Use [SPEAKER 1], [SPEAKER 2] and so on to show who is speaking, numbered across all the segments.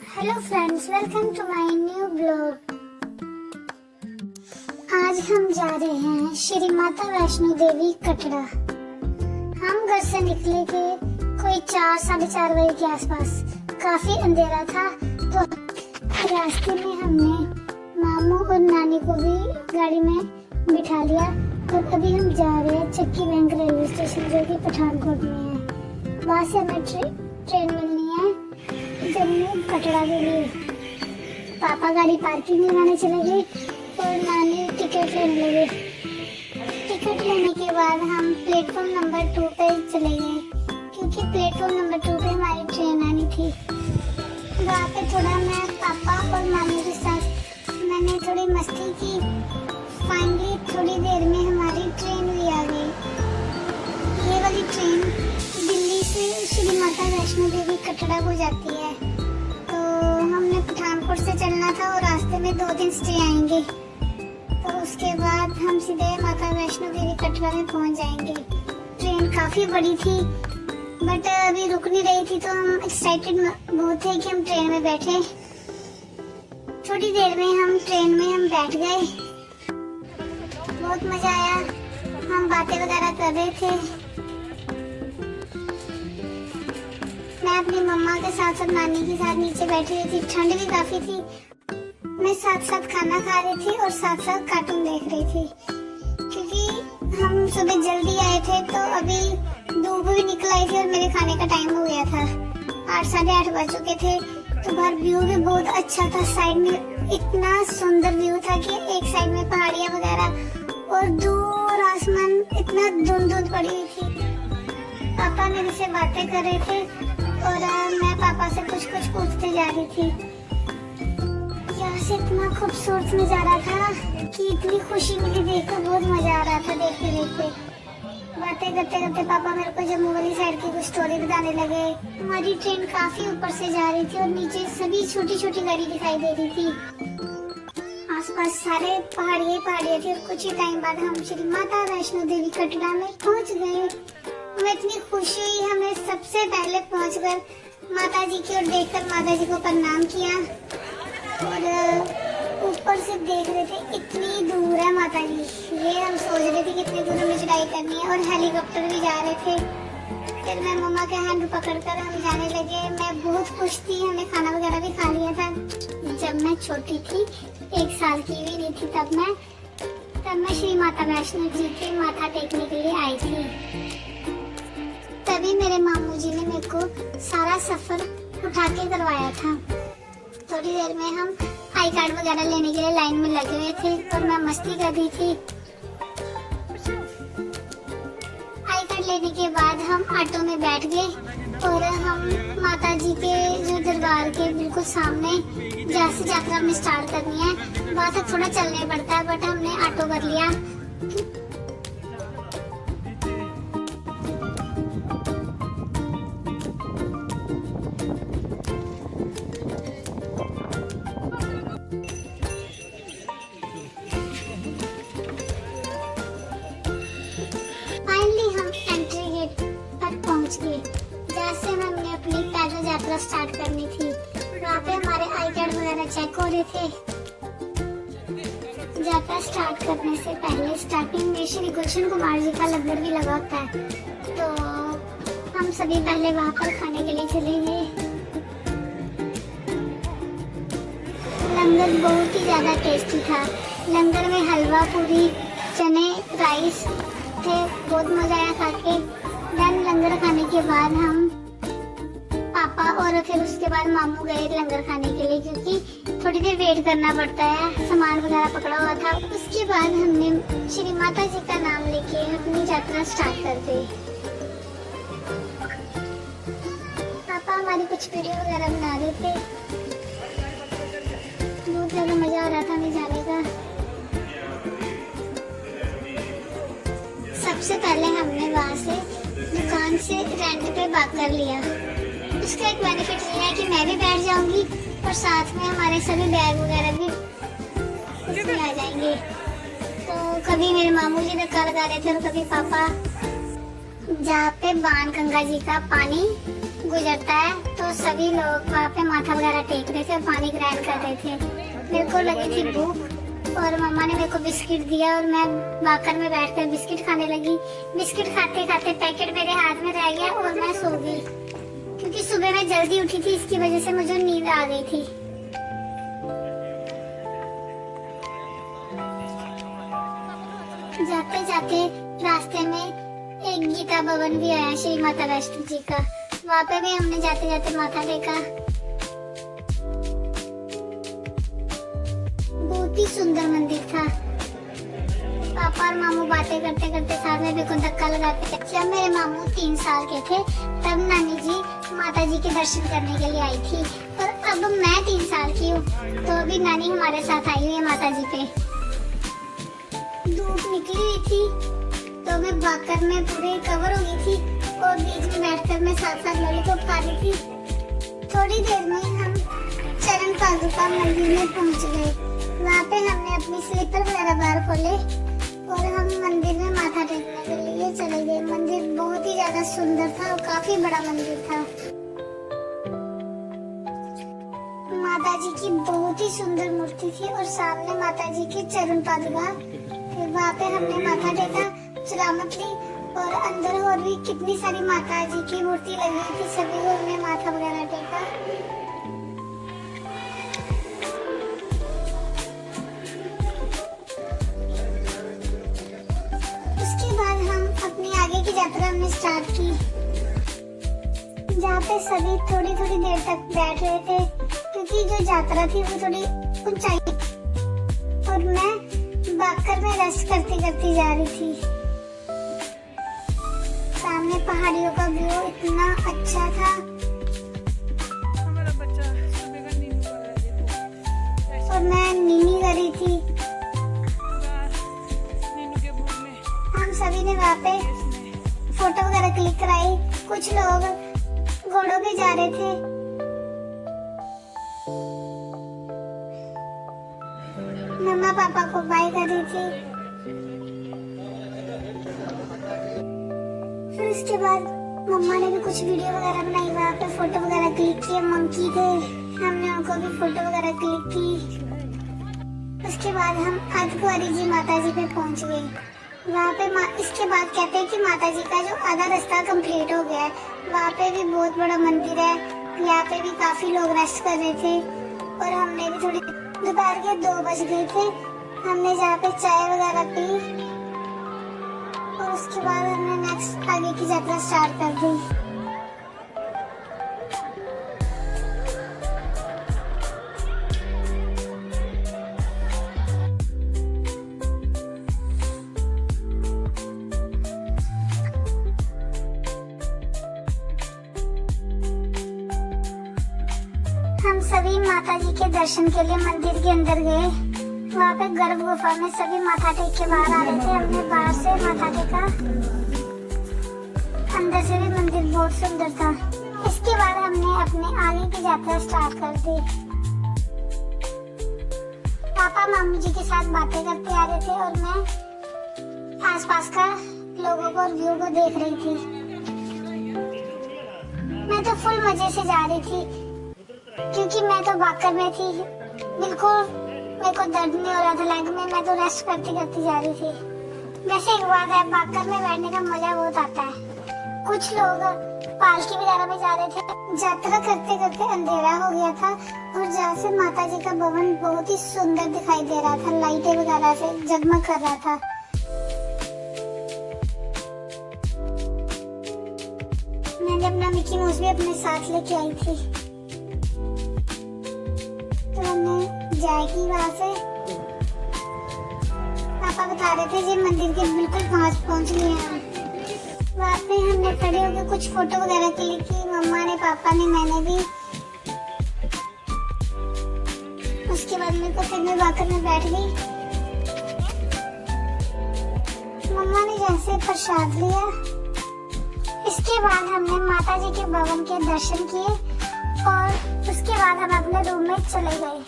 [SPEAKER 1] Hello friends, welcome to my new blog. आज हम जा रहे हैं श्री माता वैष्णो देवी कटरा। हम घर से निकले थे कोई 4-4:30 बजे के आसपास। काफी अंधेरा था तो रास्ते में हमने मामू और नानी को भी गाड़ी में बिठा लिया। और अभी हम जा रहे हैं चक्की बैंक रेलवे स्टेशन, जो कि पठानकोट में है। वहाँ से हमें ट्रेन मिलनी है जम्मू कटरा के लिए। पापा गाड़ी पार्किंग में लाने चले गए और नानी टिकट लेने लगे। टिकट लेने के बाद हम प्लेटफॉर्म नंबर 2 पे चले गए, क्योंकि प्लेटफॉर्म नंबर 2 पे हमारी ट्रेन आनी थी। वहाँ पे थोड़ा मैं पापा और मामी के साथ मैंने थोड़ी मस्ती की। फाइनली थोड़ी देर में हमारी ट्रेन भी आ गई। ये वाली ट्रेन दिल्ली से श्री माता वैष्णो देवी कटरा को जाती है। तो हमने पठानकोट से चलना था और रास्ते में 2 दिन स्टे आएंगे। तो उसके बाद हम सीधे माता वैष्णो देवी कटरा में पहुंच जाएंगे। ट्रेन काफी बड़ी थी बट अभी रुक नहीं रही थी, तो हम एक्साइटेड बहुत थे कि हम ट्रेन में बैठे। थोड़ी देर में हम ट्रेन में बैठ गए। बहुत मजा आया। हम बातें वगैरह कर रहे थे। मैं अपनी मम्मा के साथ और नानी के साथ नीचे बैठी हुई थी। ठंड भी काफी थी। मैं साथ साथ खाना खा रही थी और साथ साथ कार्टून देख रही थी, क्योंकि हम सुबह जल्दी आए थे तो अभी धूप भी निकल आई थी और मेरे खाने का टाइम हो गया था। 8-8:30 बज चुके थे। तो बाहर व्यू भी बहुत अच्छा था। साइड में इतना सुंदर व्यू था कि एक साइड में पहाड़ियाँ वगैरह और दूर आसमान, इतना धुंध पड़ी हुई थी। पापा मेरे से बातें कर रहे थे और मैं पापा से कुछ पूछते जा रही थी। यहाँ से इतना खूबसूरत नजारा था कि इतनी खुशी मिली, देखकर बहुत मजा आ रहा था। देखते देखते बातें करते करते पापा मेरे को जम्मू वाली साइड की कुछ स्टोरी बताने लगे। हमारी ट्रेन काफी ऊपर से जा रही थी और नीचे सभी छोटी छोटी गाड़ी दिखाई दे रही थी। आसपास सारे पहाड़ियाँ थी और कुछ ही टाइम बाद हम श्री माता वैष्णो देवी कटरा में पहुंच गए। हमें इतनी खुशी हुई। हमने सबसे पहले पहुंचकर माता जी की ओर देखकर माता जी को प्रणाम किया और ऊपर से देख रहे थे इतनी दूर है माता जी। ये हम सोच रहे थे कितनी दूर हमें चढ़ाई करनी है और हेलीकॉप्टर भी जा रहे थे। फिर मैं मम्मा के हैंड पकड़कर हम जाने लगे। मैं बहुत खुश थी। हमने खाना वगैरह भी खा लिया था। जब मैं छोटी थी, 1 साल की भी नहीं थी, तब मैं श्री माता वैष्णो जी के माथा टेकने के लिए आई थी। तभी मेरे मामू जी ने मेरे को सारा सफर उठा के करवाया था। थोड़ी देर में हम आई कार्ड वगैरह लेने के लिए लाइन में लगे हुए थे और मैं मस्ती कर रही थी। आई कार्ड लेने के बाद हम ऑटो में बैठ गए और हम माता जी के जो दरबार के बिल्कुल सामने जहाँ से यात्रा हमने स्टार्ट करनी है, वहाँ तक थोड़ा चलने पड़ता है, बट हमने ऑटो कर लिया। जहाँ से हमने अपनी पैदल यात्रा स्टार्ट करनी थी। वहाँ पे हमारे आई कार्ड वगैरह चेक हो रहे थे। यात्रा स्टार्ट करने से पहले स्टार्टिंग में श्री गुलशन कुमार जी का लंगर भी लगा होता है, तो हम सभी पहले वहाँ पर खाने के लिए चले गए। लंगर बहुत ही ज्यादा टेस्टी था। लंगर में हलवा, पूरी, चने, राइस थे। बहुत मजा आया खा के। देन लंगर खाने के बाद हम पापा और फिर उसके बाद मामू गए लंगर खाने के लिए, क्योंकि थोड़ी देर वेट करना पड़ता है। सामान वगैरह पकड़ा हुआ था। उसके बाद हमने श्री माता जी का नाम लेके अपनी यात्रा स्टार्ट कर दी। पापा हमारी कुछ वीडियो वगैरह बना रहे थे। बहुत ज्यादा मजा आ रहा था हमें जाने का। सबसे पहले हमने वहाँ से दुकान से रेंट पे बात कर लिया। उसका एक बेनिफिट ये है कि मैं भी बैठ जाऊंगी और साथ में हमारे सभी बैग वगैरह भी उसमें आ जाएंगे। तो कभी मेरे मामू जी धक्का लगा रहे थे और कभी पापा। जहाँ पे बाण गंगा जी का पानी गुजरता है, तो तो सभी लोग वहाँ पे माथा वगैरह टेक रहे थे और पानी ग्रहण कर रहे थे। मेरे को लगी थी भूख और मम्मा ने मेरे को बिस्किट दिया और मैं बाकर में बैठकर बिस्किट खाने लगी। बिस्किट खाते खाते पैकेट मेरे हाथ में रह गया और मैं सो गई, क्योंकि सुबह मैं जल्दी उठी थी, इसकी वजह से मुझे नींद आ गई थी। जाते जाते रास्ते में एक गीता भवन भी आया, श्री माता वैष्णो जी का। वहाँ पे भी हमने जाते जाते माथा टेका। बहुत ही सुंदर मंदिर था। पापा और मामू बातें करते करते साथ में मेरे को धक्का लगाते थे। जब मेरे मामू 3 साल के थे तब नानी जी माता जी के दर्शन करने के लिए आई थी, और अब मैं 3 साल की हूँ तो अभी नानी हमारे साथ आई हुई है माता जी पे। धूप निकली हुई थी तो मैं बाकर में पूरे कवर हो गई थी और बीच में बैठकर मैं साथ साथ लॉलीपॉप खा रही थी। थोड़ी देर में हम चरण पादुका मंदिर में पहुंच गए। वहाँ पे हमने अपनी स्लीपर वगैरह बाहर खोले और हम मंदिर में माथा टेकने के लिए चले गए। मंदिर बहुत ही ज्यादा सुंदर था और काफी बड़ा मंदिर था। माता जी की बहुत ही सुंदर मूर्ति थी और सामने माता जी की चरण पादुका। फिर वहाँ पे हमने माथा टेका, सलामत ली, और अंदर और भी कितनी सारी माता जी की मूर्ति लगी हुई थी, सभी को हमने माथा वगैरह टेका। उसके बाद हम अपनी आगे की यात्रा हमने स्टार्ट की, जहाँ पे सभी थोड़ी थोड़ी देर तक बैठ रहे थे, क्योंकि जो यात्रा थी वो थोड़ी ऊंचाई और मैं बाकर में रेस्ट करती करती जा रही थी। सामने पहाड़ियों का व्यू इतना अच्छा था।
[SPEAKER 2] हमारा बच्चा सुबह का नींद कर रहा है, देखो।
[SPEAKER 1] और मैं नीनी कर रही थी।
[SPEAKER 2] नीनू के मुंह में
[SPEAKER 1] हम सभी ने वहाँ पे फोटो वगैरह क्लिक कराई। कुछ लोग घोड़ों पे जा रहे थे। मम्मा पापा को बाय कर रही थी। फिर उसके बाद मम्मा ने भी कुछ वीडियो वगैरह बनाई, वहाँ पे फोटो वगैरह क्लिक किए। मंकी थे, हमने उनको भी फोटो वगैरह क्लिक की। उसके बाद हम अर्धकुंवारी जी माता जी पे पहुँच गए। वहाँ पे इसके बाद कहते हैं कि माता जी का जो आधा रास्ता कंप्लीट हो गया है। वहाँ पे भी बहुत बड़ा मंदिर है। यहाँ पे भी काफी लोग रेस्ट कर रहे थे और हमने भी थोड़ी दोपहर के 2 बज गए थे। हमने जहाँ पे चाय वगैरह पी और उसके बाद हमने नेक्स्ट आगे की यात्रा स्टार्ट कर दी। हम सभी माता जी के दर्शन के लिए मंदिर के अंदर गए। वहाँ पे गर्भ गुफा में सभी माथा टेक के बाहर आ रहे थे। हमने बाहर से माथा टेका, अंदर से भी मंदिर बहुत सुंदर था। इसके बाद हमने अपने आगे की यात्रा स्टार्ट कर दी। पापा मामू जी के साथ बातें करते आ रहे थे और मैं आसपास का लोगों को और व्यू को देख रही थी। मैं तो फुल मजे से जा रही थी, क्योंकि मैं तो बाकर में थी। बिल्कुल मेरे को दर्द नहीं हो रहा था लेग में। मैं तो रेस्ट करती करती जा रही थी। वैसे एक बात है, बाकर में बैठने का मजा बहुत आता है। कुछ लोग पालकी वगैरह में जा रहे थे। यात्रा करते करते अंधेरा हो गया था और जहाँ से माता जी का भवन बहुत ही सुंदर दिखाई दे रहा था। लाइटें वगैरह से जगमग कर रहा था। मैंने अपना मिकी माउस भी अपने साथ लेके आई थी। तो हमने जाएगी वहाँ से। पापा बता रहे थे जी मंदिर के बिल्कुल पहुँच गए हैं। वहाँ पे हमने खड़े होकर कुछ फोटो वगैरह क्लिक की, मम्मा ने, पापा ने, मैंने भी। उसके बाद मेरे को फिर मैं बाकर में बैठ गई। मम्मा ने जैसे प्रसाद लिया, इसके बाद हमने माता जी के भवन के दर्शन किए और उसके बाद हम अपने रूम में चले गए।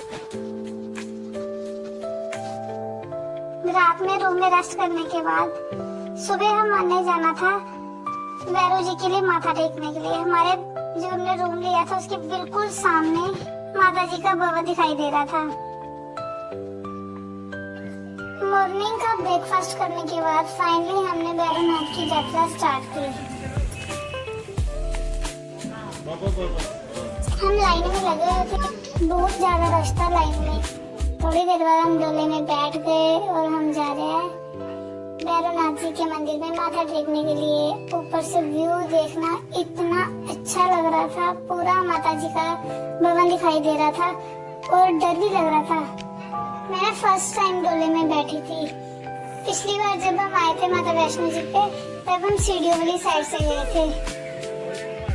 [SPEAKER 1] रात में रूम में रेस्ट करने के बाद सुबह हम आने जाना था भैरव जी के लिए माथा टेकने के लिए। हमारे जो हमने रूम लिया था उसके बिल्कुल सामने माता जी का भवन दिखाई दे रहा था। मॉर्निंग का ब्रेकफास्ट करने के बाद फाइनली हमने भैरवनाथ की यात्रा स्टार्ट की। हम लाइन में लगे हुए थे, बहुत ज्यादा रश था लाइन में। थोड़ी देर बाद हम डोले में बैठ गए और हम जा रहे हैं भैरवनाथ जी के मंदिर में माथा टेकने के लिए। ऊपर से व्यू देखना इतना अच्छा लग रहा था, पूरा माता जी का भवन दिखाई दे रहा था और डर भी लग रहा था। मैं फर्स्ट टाइम डोले में बैठी थी। पिछली बार जब हम आए थे माता वैष्णो जी पे तब हम सीढ़ियों वाली साइड से गए थे,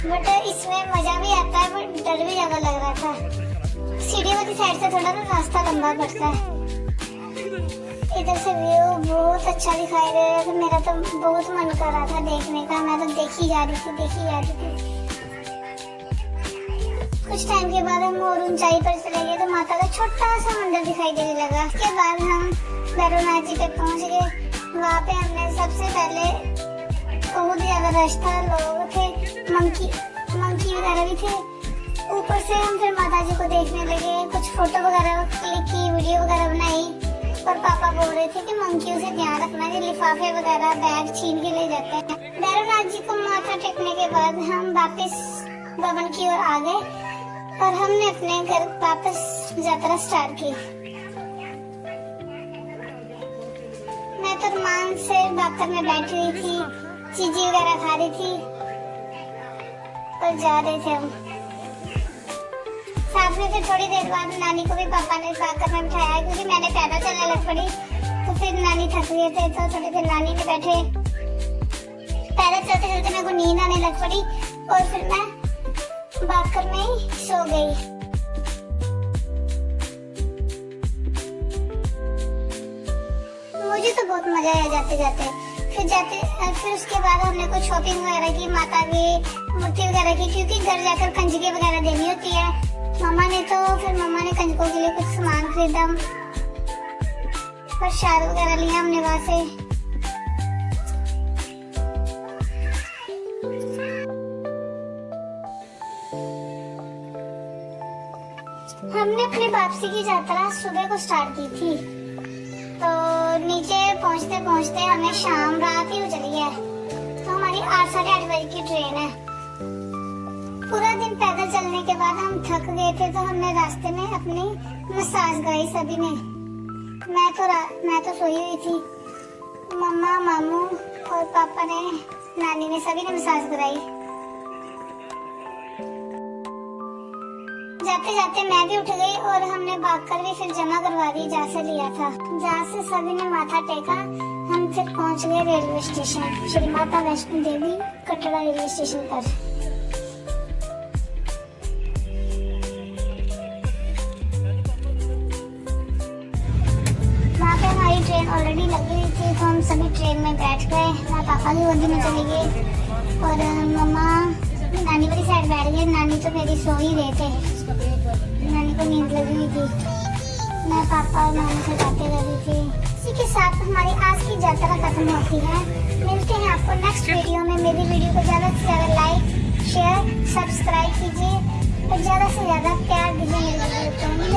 [SPEAKER 1] बट इसमें मजा भी आता है बट डर भी ज्यादा लग रहा था। सीढ़ियों वाली साइड से थोड़ा ना रास्ता लंबा पड़ता है। इधर से व्यू बहुत अच्छा दिखाई दे रहा था। मेरा तो बहुत मन कर रहा था देखने का, मैं तो देखी जा रही थी। कुछ टाइम के बाद हम और ऊंचाई पर चले गए तो माता का छोटा सा मंदिर दिखाई देने लगा। उसके बाद हम भैरवनाथ जी पे पहुंच गए। वहाँ पे हमने सबसे पहले बहुत ज्यादा रश था, लोग थे, मंकी वगैरह भी थे। ऊपर से हम फिर माता जी को देखने लगे, कुछ फोटो वगैरह क्लिक की, वीडियो वगैरह बनाई। और पापा बोल रहे थे कि मंकियों से ध्यान रखना, कि लिफाफे वगैरह बैग छीन के ले जाते हैं। भैरवनाथ जी को माथा टेकने के बाद हम वापस भवन की ओर आ गए और हमने अपने घर वापस यात्रा स्टार्ट की। मैं तो मान से बाकर में बैठी हुई थी, चीजी वगैरह खा रही थी और जा रहे थे हम। साथ में फिर थोड़ी देर बाद नानी को भी पापा ने बाकर में बिठाया, क्योंकि मैंने पैदल चलने लग पड़ी। तो फिर नानी थक गए थे तो थोड़ी देर नानी पे बैठे। पैदल चलते चलते मेरे को नींद आने लग पड़ी और फिर मैं बाकर में ही सो गई। मुझे तो बहुत मजा आया जाते जाते। फिर उसके बाद हमने कुछ शॉपिंग वगैरह की, माता की मूर्ति वगैरह की, क्योंकि घर जाकर कंजके वगैरह देनी होती है। मम्मा ने कंजकों के लिए कुछ सामान खरीदा, प्रसाद वगैरह लिया हमने वहाँ से। हमने अपनी वापसी की यात्रा सुबह को स्टार्ट की थी, तो नीचे पहुँचते पहुँचते हमें रात ही हो चली है। तो हमारी 8 साढ़े 8 बजे की ट्रेन है। पूरा दिन पैदल चलने के बाद हम थक गए थे, तो हमने रास्ते में अपनी मसाज कराई सभी ने। मैं तो सोई हुई थी। मम्मा, मामू और पापा ने, नानी ने, सभी ने मसाज कराई। जाते जाते मैं भी उठ गई और हमने बाकर भी फिर जमा करवा दी, जहाँ से लिया था। जहाँ से सभी ने माथा टेका, हम फिर पहुँच गए railway station, Shri Mata Vaishno Devi Katra railway station पर। ट्रेन ऑलरेडी लगी हुई थी, तो हम सभी ट्रेन में बैठ गए। मैं पापा की गोदी में चली गई और मम्मा नानी वाली साइड बैठ गई। नानी तो मेरी सो ही रहे थे, नानी को नींद लगी हुई थी। मैं पापा और नानी से बातें कर रही थी। इसी के साथ हमारी आज की यात्रा खत्म होती है। मिलते हैं आपको नेक्स्ट वीडियो में। मेरी वीडियो को ज्यादा से ज्यादा लाइक, शेयर, सब्सक्राइब कीजिए और ज्यादा से ज्यादा प्यार दीजिए मेरी वीडियो को।